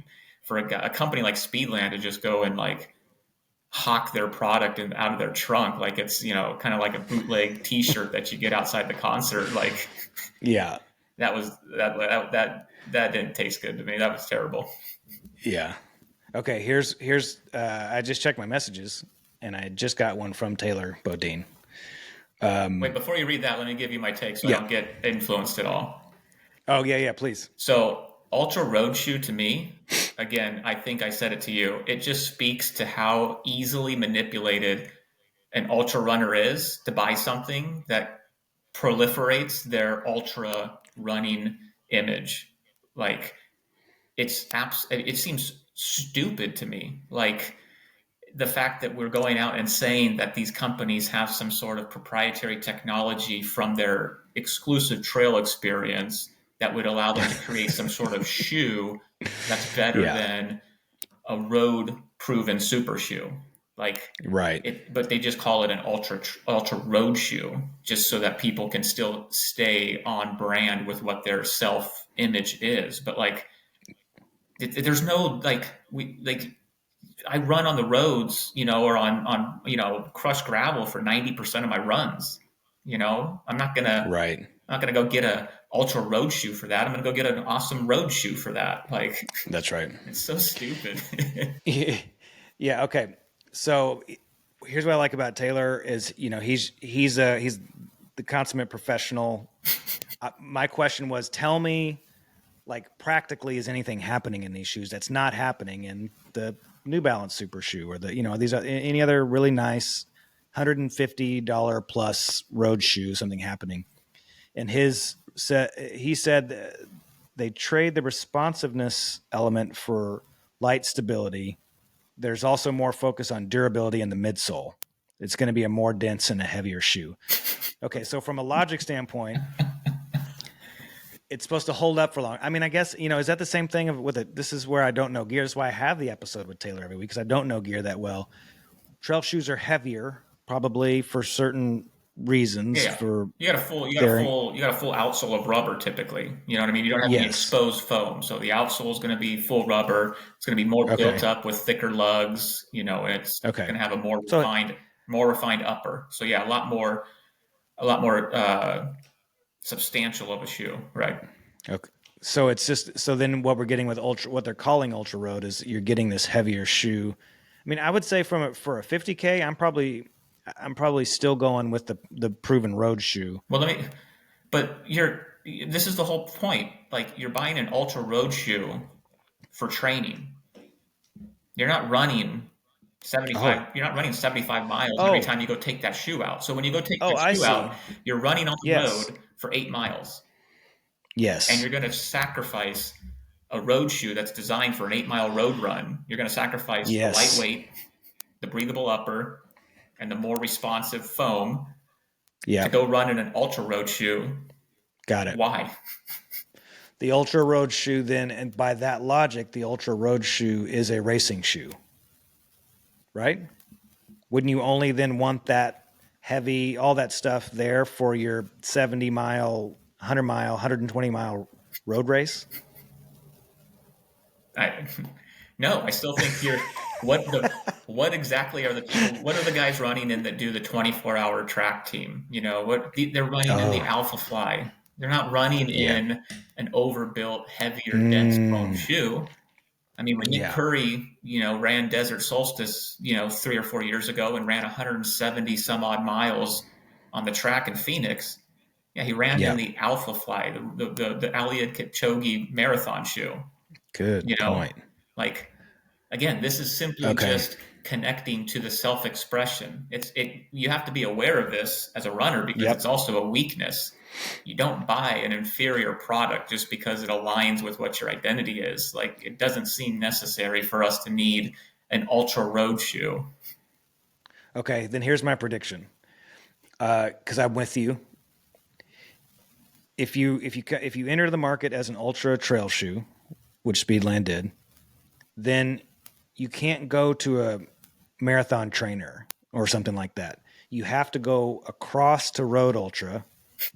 For a company like Speedland to just go and like hawk their product out of their trunk like it's kind of like a bootleg T-shirt that you get outside the concert, like that didn't taste good to me. That was terrible. Okay, here's I just checked my messages and I just got one from Taylor Bodine. Wait, before you read that, let me give you my take so I don't get influenced at all. Oh yeah, please. So ultra road shoe to me, again, I think I said it to you, it just speaks to how easily manipulated an ultra runner is to buy something that proliferates their ultra running image. Like it seems stupid to me. Like the fact that we're going out and saying that these companies have some sort of proprietary technology from their exclusive trail experience that would allow them to create some sort of shoe that's better than a road proven super shoe. Like, but they just call it an ultra road shoe just so that people can still stay on brand with what their self image is. But like, there's no, I run on the roads, or on crushed gravel for 90% of my runs. I'm not gonna go get a ultra road shoe for that. I'm gonna go get an awesome road shoe for that. Like, that's right. It's so stupid. Yeah. Okay. So here's what I like about Taylor is, he's the consummate professional. My question was, tell me, like, practically, is anything happening in these shoes that's not happening in the New Balance Super Shoe or these are any other really nice $150 plus road shoe, something happening. And he said they trade the responsiveness element for light stability. There's also more focus on durability in the midsole. It's going to be a more dense and a heavier shoe. Okay, so from a logic standpoint, it's supposed to hold up for long. I mean, I guess, is that the same thing with it? This is where I don't know gear. That's why I have the episode with Taylor every week, because I don't know gear that well. Trail shoes are heavier, probably for certain reasons. Yeah. For you got a full outsole of rubber typically. You know what I mean? You don't have any exposed foam. So the outsole is going to be full rubber. It's going to be more built up with thicker lugs, and it's going to have a more refined upper. So yeah, a lot more substantial of a shoe, right? Okay. So it's just, so then what we're getting with what they're calling ultra road is you're getting this heavier shoe. I mean, I would say for a 50K, I'm probably still going with the proven road shoe. Well, this is the whole point. Like, you're buying an ultra road shoe for training. You're not running 75. You're not running 75 miles every time you go take that shoe out. So when you go take that shoe out, you're running on the road for 8 miles. Yes. And you're going to sacrifice a road shoe that's designed for an 8-mile road run. You're going to sacrifice the lightweight, the breathable upper, and the more responsive foam to go run in an ultra road shoe. Got it. Why? The ultra road shoe then, and by that logic, the ultra road shoe is a racing shoe, right? wouldn't you only then want that heavy, all that stuff there for your 70 mile, 100 mile, 120 mile road race? No, I still think what exactly are the people, what are the guys running in that do the 24-hour track team? They're running in the Alpha Fly. They're not running in an overbuilt, heavier, dense foam shoe. I mean, when Nick Curry, ran Desert Solstice, 3 or 4 years ago and ran 170 some odd miles on the track in Phoenix. Yeah, he ran in the Alpha Fly, the Eliud Kipchoge marathon shoe. Good point. Like, again, this is simply just connecting to the self-expression. You have to be aware of this as a runner because it's also a weakness. You don't buy an inferior product just because it aligns with what your identity is. Like, it doesn't seem necessary for us to need an ultra road shoe. Okay, then here's my prediction. Because I'm with you. If you enter the market as an ultra trail shoe, which Speedland did, then you can't go to a marathon trainer or something like that. You have to go across to road ultra,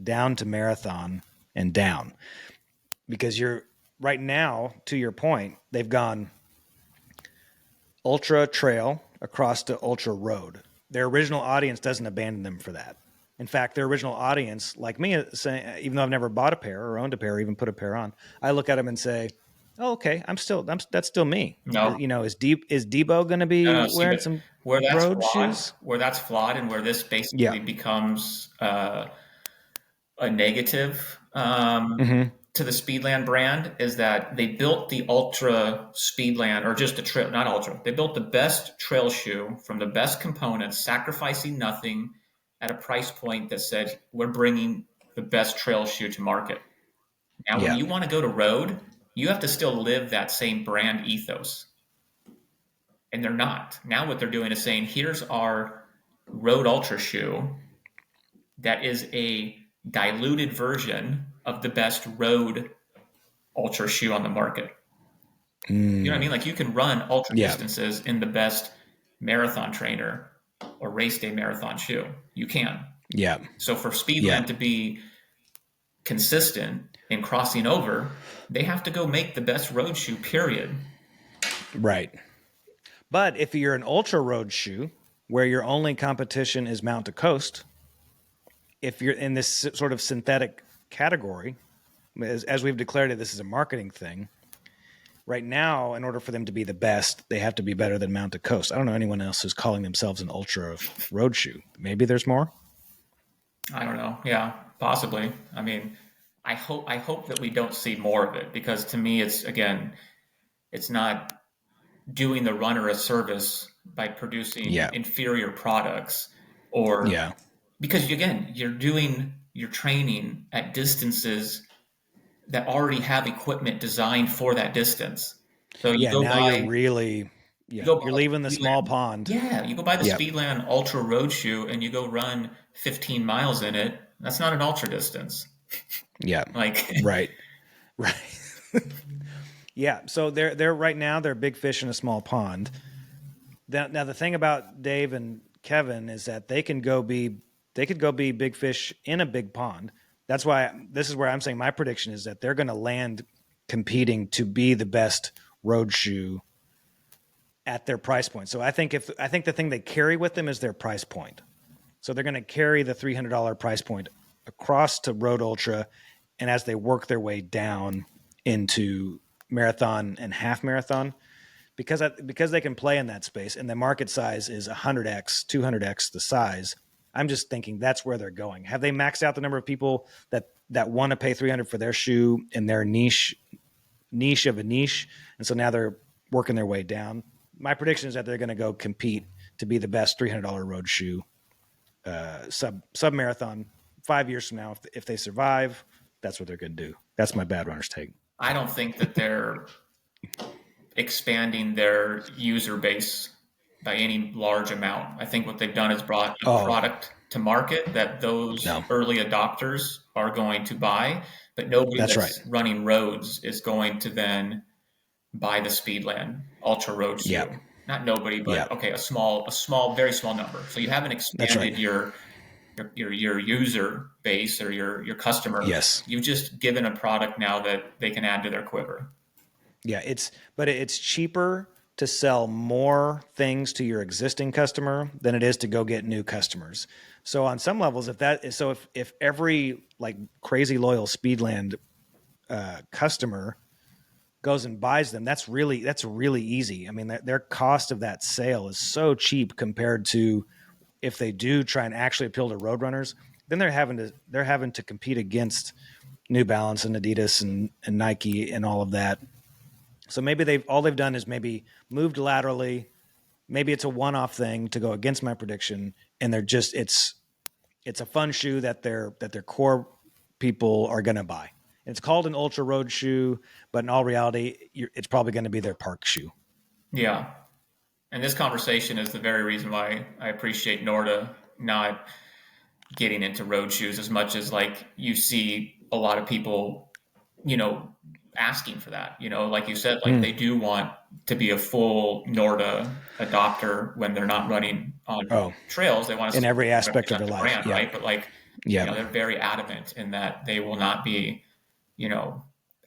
down to marathon, and down. Because you're right now, to your point, they've gone ultra trail across to ultra road. Their original audience doesn't abandon them for that. In fact, their original audience, like me, even though I've never bought a pair or owned a pair or even put a pair on, I look at them and say, "Oh, okay, that's still me." No, is Debo going to be wearing some road shoes? Where that's flawed, and where this basically becomes a negative to the Speedland brand is that they built the Ultra Speedland, or just a trail, not Ultra. They built the best trail shoe from the best components, sacrificing nothing, at a price point that said, we're bringing the best trail shoe to market. Now, when you want to go to road, you have to still live that same brand ethos. And they're not. Now what they're doing is saying, here's our road ultra shoe that is a diluted version of the best road ultra shoe on the market. You know what I mean? Like, you can run ultra distances in the best marathon trainer or race day marathon shoe. You can. Yeah. So for Speedland to be consistent in crossing over, they have to go make the best road shoe, period. Right. But if you're an ultra road shoe where your only competition is Mount to Coast, if you're in this sort of synthetic category, as we've declared it, this is a marketing thing. Right now, in order for them to be the best, they have to be better than Mount to Coast. I don't know anyone else who's calling themselves an ultra road shoe. Maybe there's more. I don't know. Yeah, possibly. I mean, I hope that we don't see more of it, because to me, it's not doing the runner a service by producing inferior products, or because again, you're training at distances that already have equipment designed for that distance. So you're leaving the small pond. Yeah, you go buy the Speedland Ultra Road shoe and you go run 15 miles in it. That's not an ultra distance. Yeah. Like right. Yeah. So they're right now they're big fish in a small pond. Now the thing about Dave and Kevin is that they could go be big fish in a big pond. That's why this is where I'm saying my prediction is that they're going to land competing to be the best road shoe at their price point. So I think the thing they carry with them is their price point. So they're going to carry the $300 price point across to road ultra, and as they work their way down into marathon and half marathon, because they can play in that space and the market size is 100x, 200x the size. I'm just thinking that's where they're going. Have they maxed out the number of people that want to pay $300 for their shoe in their niche of a niche? And so now they're working their way down. My prediction is that they're going to go compete to be the best $300 road shoe sub marathon 5 years from now. If they survive, that's what they're going to do. That's my bad runner's take. I don't think that they're expanding their user base by any large amount. I think what they've done is brought a product to market that those early adopters are going to buy, but nobody that's running roads is going to then buy the Speedland Ultra Road shoe. not nobody, but okay, a small, very small number. So you haven't expanded your user base or your customer. Yes. You've just given a product now that they can add to their quiver. Yeah, it's cheaper to sell more things to your existing customer than it is to go get new customers. So on some levels, if every like crazy loyal Speedland customer goes and buys them, that's really easy. I mean, their cost of that sale is so cheap compared to if they do try and actually appeal to roadrunners, then they're having to compete against New Balance and Adidas and Nike and all of that. So maybe they've done is maybe moved laterally. Maybe it's a one-off thing to go against my prediction, and it's a fun shoe that their core people are going to buy. It's called an ultra road shoe, but in all reality, it's probably going to be their park shoe. Yeah. And this conversation is the very reason why I appreciate Norda not getting into road shoes as much as like you see a lot of people, asking for that. Like you said, like they do want to be a full Norda adopter when they're not running on trails. They want to in every aspect of their life, brand, right? But like, they're very adamant in that they will not be,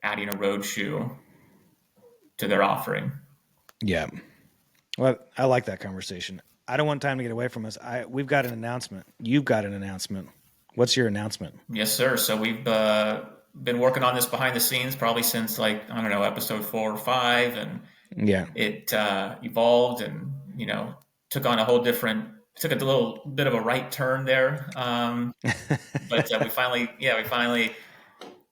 adding a road shoe to their offering. Yeah. Well, I like that conversation. I don't want time to get away from us. We've got an announcement. You've got an announcement. What's your announcement? Yes, sir. So we've been working on this behind the scenes probably since episode 4 or 5, and it evolved and took on took a little bit of a right turn there. But we finally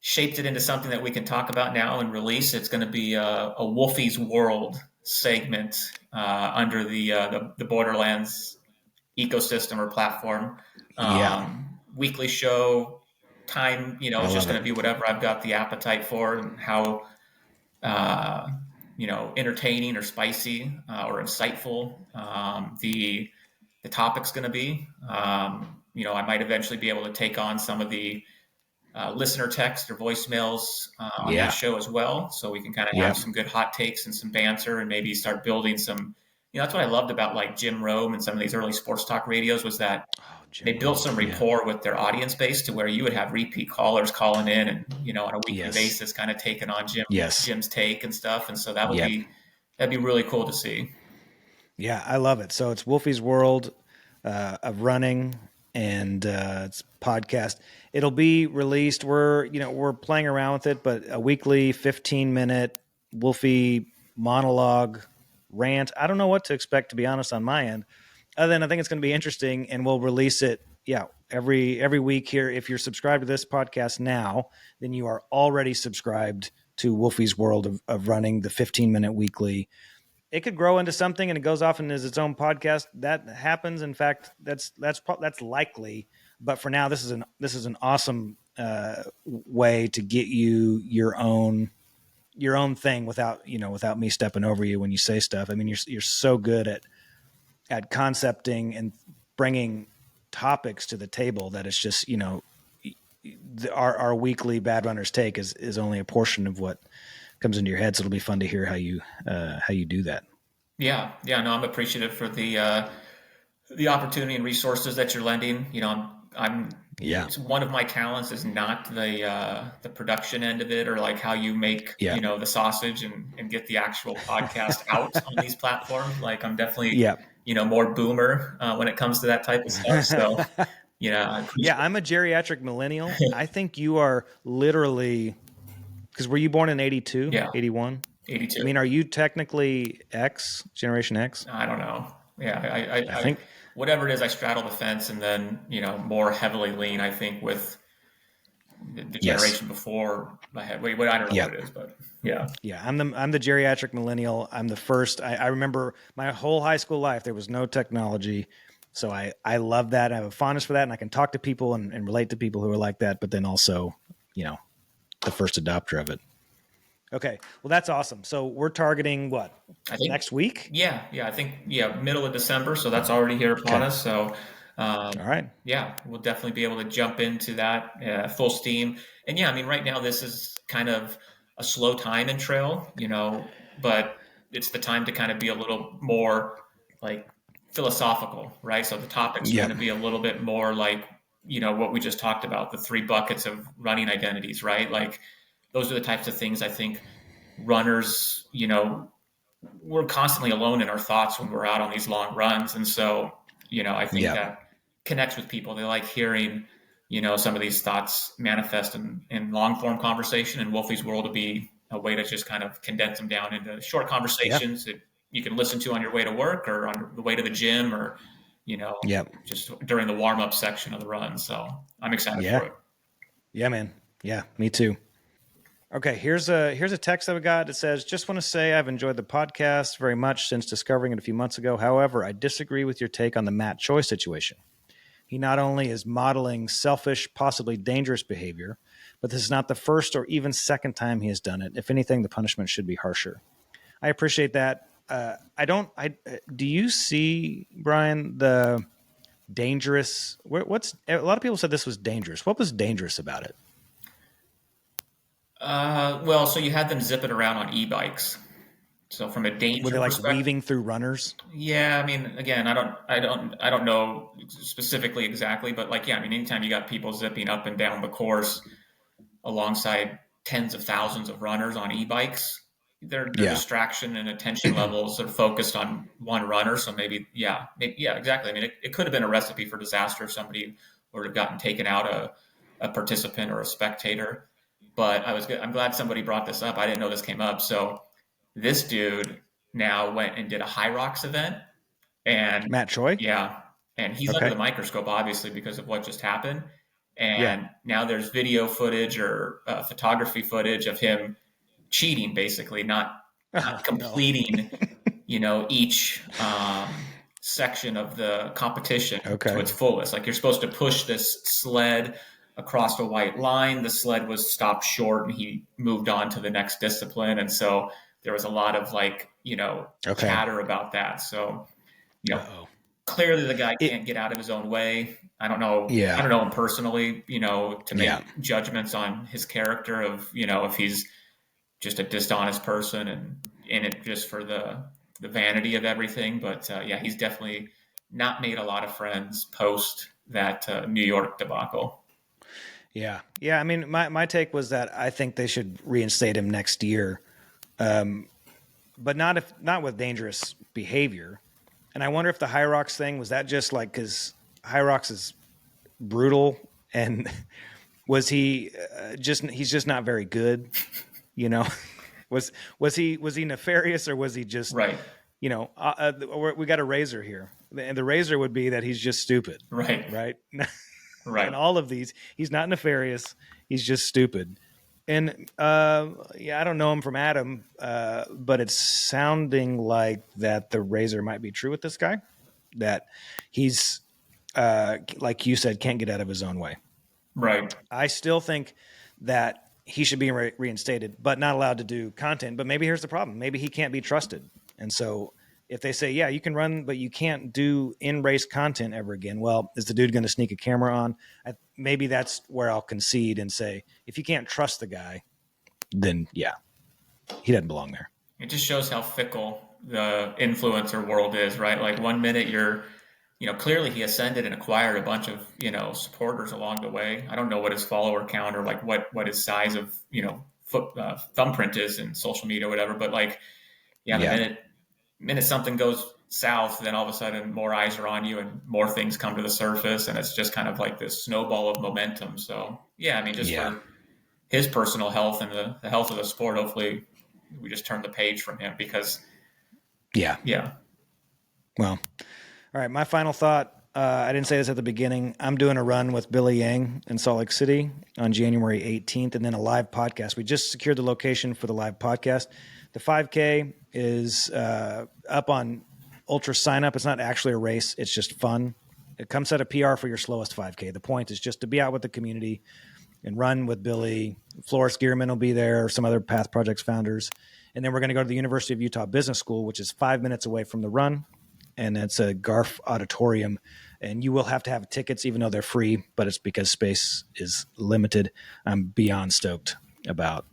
shaped it into something that we can talk about now and release. It's going to be a Wolfie's World segment under the Borderlands ecosystem or platform. Weekly show time, it's just going to be whatever I've got the appetite for and how entertaining or spicy or insightful the topic's going to be. I might eventually be able to take on some of the listener text or voicemails on that show as well, so we can kind of have some good hot takes and some banter and maybe start building some. That's what I loved about like Jim Rome and some of these early sports talk radios was that they built some rapport with their audience base to where you would have repeat callers calling in and on a weekly basis kind of taking on Jim's take and stuff, and so that'd be really cool to see. Yeah, I love it. So it's Wolfie's World of running, and it's podcast. It'll be released. We're playing around with it, but a weekly 15-minute Wolfie monologue rant. I don't know what to expect, to be honest, on my end. Other than I think it's going to be interesting, and we'll release it. Every week here. If you're subscribed to this podcast now, then you are already subscribed to Wolfie's World of running, the 15-minute weekly. It could grow into something, and it goes off and is its own podcast. That happens. In fact, that's likely. But for now, this is an awesome way to get you your own thing without me stepping over you when you say stuff. I mean, you're so good at concepting and bringing topics to the table that it's just our weekly Bad Runners Take is only a portion of what comes into your head. So it'll be fun to hear how you do that. Yeah. No, I'm appreciative for the opportunity and resources that you're lending. It's one of my talents is not the production end of it or like how you make the sausage and get the actual podcast out on these platforms. Like I'm definitely more boomer when it comes to that type of stuff. So I'm a geriatric millennial. I think you are literally, because were you born in 82? 81? 82. I mean, are you technically Generation X? I don't know. Yeah, I think whatever it is, I straddle the fence and then, more heavily lean, I think, with the generation before my head. I don't know what it is, but yeah. Yeah, I'm the geriatric millennial. I'm the first. I remember my whole high school life, there was no technology. So I love that. I have a fondness for that, and I can talk to people and relate to people who are like that, but then also, the first adopter of it. Okay. Well, that's awesome. So we're targeting what? Next week? Yeah. I think, middle of December. So that's already here upon us. So, all right. Yeah, we'll definitely be able to jump into that full steam. And right now this is kind of a slow time in trail, but it's the time to kind of be a little more like philosophical, right? So the topic's going to be a little bit more like, what we just talked about, the 3 buckets of running identities, right? Like those are the types of things I think runners, we're constantly alone in our thoughts when we're out on these long runs. And so, I think that connects with people. They like hearing, some of these thoughts manifest in long form conversation, and Wolfie's World will be a way to just kind of condense them down into short conversations that you can listen to on your way to work or on the way to the gym or, just during the warm up section of the run. So I'm excited for it. Yeah, man. Yeah, me too. Okay, here's a text that we got. It says, just want to say I've enjoyed the podcast very much since discovering it a few months ago. However, I disagree with your take on the Matt Choi situation. He not only is modeling selfish, possibly dangerous behavior, but this is not the first or even second time he has done it. If anything, the punishment should be harsher. I appreciate that. Do you see, Brian, the dangerous, a lot of people said this was dangerous. What was dangerous about it? Well, so you had them zipping around on e-bikes. So from a danger were they like weaving through runners? Yeah, I mean, again, I don't know specifically exactly, but like, yeah, I mean, anytime you got people zipping up and down the course alongside tens of thousands of runners on e-bikes, their distraction and attention levels are focused on one runner. So maybe, exactly. I mean, it could have been a recipe for disaster if somebody would have gotten taken out a participant or a spectator. But I'm glad somebody brought this up. I didn't know this came up. So this dude now went and did a High Rocks event, and Matt Choi. Yeah. And he's under the microscope, obviously, because of what just happened. And now there's video footage or photography footage of him cheating, basically, not completing, each section of the competition to its fullest. Like you're supposed to push this sled across a white line. The sled was stopped short and he moved on to the next discipline. And so there was a lot of chatter about that. So, clearly the guy can't get out of his own way. I don't know. I don't know him personally, to make judgments on his character of, if he's just a dishonest person and in it just for the vanity of everything. But he's definitely not made a lot of friends post that New York debacle. Yeah. I mean, my take was that I think they should reinstate him next year, but not with dangerous behavior. And I wonder if the High Rocks thing was that just like because High Rocks is brutal, and was he he's just not very good, Was he nefarious, or was he just right? We got a razor here, and the razor would be that he's just stupid, right. Right. And all of these, he's not nefarious. He's just stupid. And I don't know him from Adam, but it's sounding like that the razor might be true with this guy, that he's, like you said, can't get out of his own way. Right. I still think that he should be reinstated, but not allowed to do content. But maybe here's the problem. Maybe he can't be trusted. And so if they say, you can run, but you can't do in-race content ever again, well, is the dude going to sneak a camera on? Maybe that's where I'll concede and say, if you can't trust the guy, then he doesn't belong there. It just shows how fickle the influencer world is, right? Like one minute you're, clearly he ascended and acquired a bunch of, supporters along the way. I don't know what his follower count or like what his size of, thumbprint is in social media or whatever. But the minute something goes south, then all of a sudden more eyes are on you and more things come to the surface, and it's just kind of like this snowball of momentum. So for his personal health and the health of the sport, hopefully we just turn the page from him because well, all right, my final thought, I didn't say this at the beginning, I'm doing a run with Billy Yang in Salt Lake City on January 18th, and then a live podcast. We just secured the location for the live podcast. The 5K is up on Ultra sign up. It's not actually a race. It's just fun. It comes at a PR for your slowest 5K. The point is just to be out with the community and run with Billy. Floris Gearman will be there, some other Path Projects founders. And then we're going to go to the University of Utah Business School, which is 5 minutes away from the run. And it's a Garf auditorium. And you will have to have tickets, even though they're free, but it's because space is limited. I'm beyond stoked about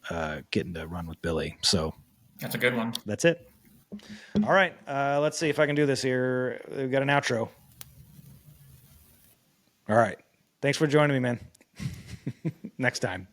getting to run with Billy. So that's a good one. That's it. All right. Let's see if I can do this here. We've got an outro. All right. Thanks for joining me, man. Next time.